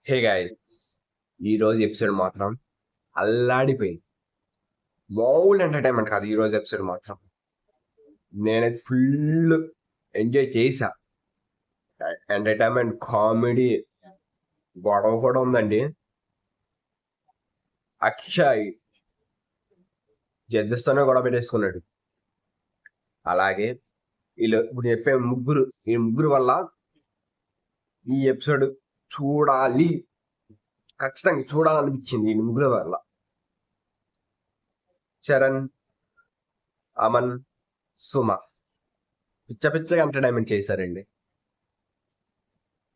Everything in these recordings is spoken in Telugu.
హే గైస్, ఈరోజు ఎపిసోడ్ మాత్రం అల్లాడిపోయింది. మామూలు ఎంటర్టైన్మెంట్ కాదు ఈరోజు ఎపిసోడ్ మాత్రం. నేనైతే ఫుల్ ఎంజాయ్ చేశా. ఎంటర్టైన్మెంట్, కామెడీ, గొడవ కూడా ఉందండి. అక్షయ్ జడ్జెస్తోనే గొడవ పెట్టేసుకున్నాడు. అలాగే వీళ్ళు ఇప్పుడు చెప్పే ఈ ముగ్గురు వల్ల ఈ ఎపిసోడ్ చూడాలి, ఖచ్చితంగా చూడాలనిపించింది. ఈ ముగ్గురు వల్ల చరణ్, అమన్, సుమ పిచ్చగా ఎంటర్టైన్మెంట్ చేశారండి.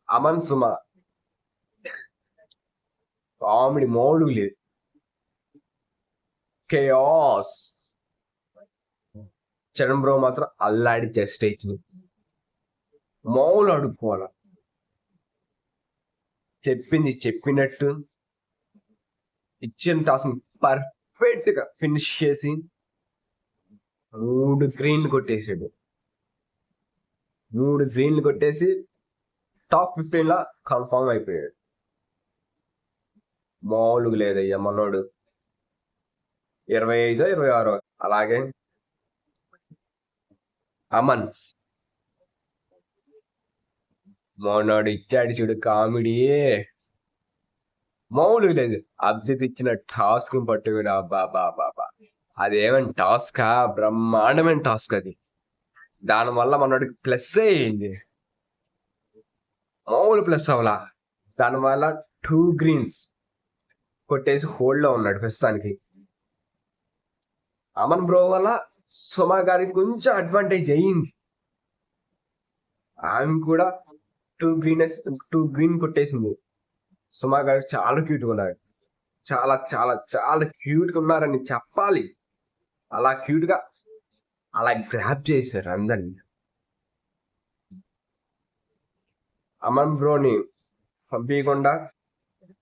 అమన్, సుమ కామెడీ మౌలు లేదు, కేయాస్. చరణ్ బ్రో మాత్రం అల్లాడిచ్చే స్టేజ్ మౌలు అడుక్కోవాల. చెప్పింది చెప్పినట్టు ఇచ్చిన టాస్క్ పర్ఫెక్ట్ గా ఫినిష్ చేసి 3 గ్రీన్లు కొట్టేసాడు. 3 గ్రీన్లు కొట్టేసి టాప్ 15 లా కన్ఫర్మ్ అయిపోయాడు. మామూలుగా లేదయ్యా మనోడు. 25 26. అలాగే అమన్ మనోడు ఇచ్చాడు చూడు కామెడీ, మామూలుగా లేదు. అబ్జిత్ ఇచ్చిన టాస్క్ పట్టుకుని బాబా అదేమైనా టాస్కా, బ్రహ్మాండమైన టాస్క్ అది. దానివల్ల మనోడికి ప్లస్ అయ్యింది, మామూలు ప్లస్ అవలా. దానివల్ల 2 గ్రీన్స్ కొట్టేసి హోల్డ్ లో ఉన్నాడు ప్రస్తుతానికి. అమన్ బ్రో వల్ల సుమ గారికి కొంచెం అడ్వాంటేజ్ అయ్యింది. ఆమె కూడా 2 గ్రీన్ కొట్టేసింది. సుమ గారు చాలా క్యూట్ గా ఉన్నారు. చాలా చాలా చాలా క్యూట్ గా ఉన్నారని చెప్పాలి. అలా క్యూట్ గా అలా గ్రాప్ చేశారు అందరినీ. అమన్ బ్రోని పంపించకుండా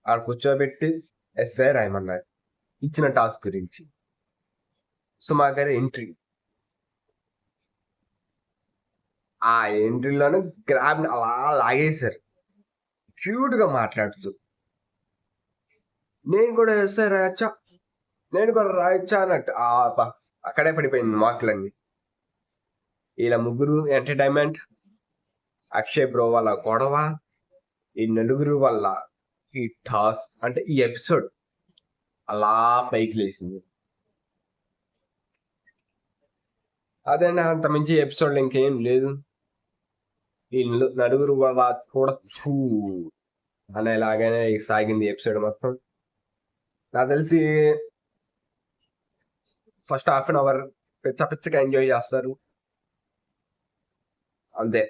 ఆడ కూర్చోబెట్టి ఎస్ఐ రాయమన్నారు ఇచ్చిన టాస్క్ గురించి. సుమా గారి ఎంట్రీ, ఆ ఎంట్రీలోనే గ్రాబ్ అలా లాగేశారు క్యూట్ గా మాట్లాడుతూ. నేను కూడా ఎస్ఐ రాయచ్చా, నేను కూడా రాయచ్చా అన్నట్టు అక్కడే పడిపోయింది మార్కులన్నీ. ఇలా ముగ్గురు ఎంటర్టైన్మెంట్, అక్షయ్ బ్రో వల్ల గొడవ, ఈ నలుగురు వల్ల ఈ టాస్క్ అంటే ఈ ఎపిసోడ్ అలా పైకి లేచింది. అదేనా, అంత మించి ఎపిసోడ్ ఇంకేం లేదు. ఈ నలుగురు వల్ల చూడచ్చు అనేలాగానే సాగింది ఎపిసోడ్ మొత్తం. నాకు తెలిసి ఫస్ట్ హాఫ్ అన్ అవర్ పిచ్చగా ఎంజాయ్ చేస్తారు అంతే.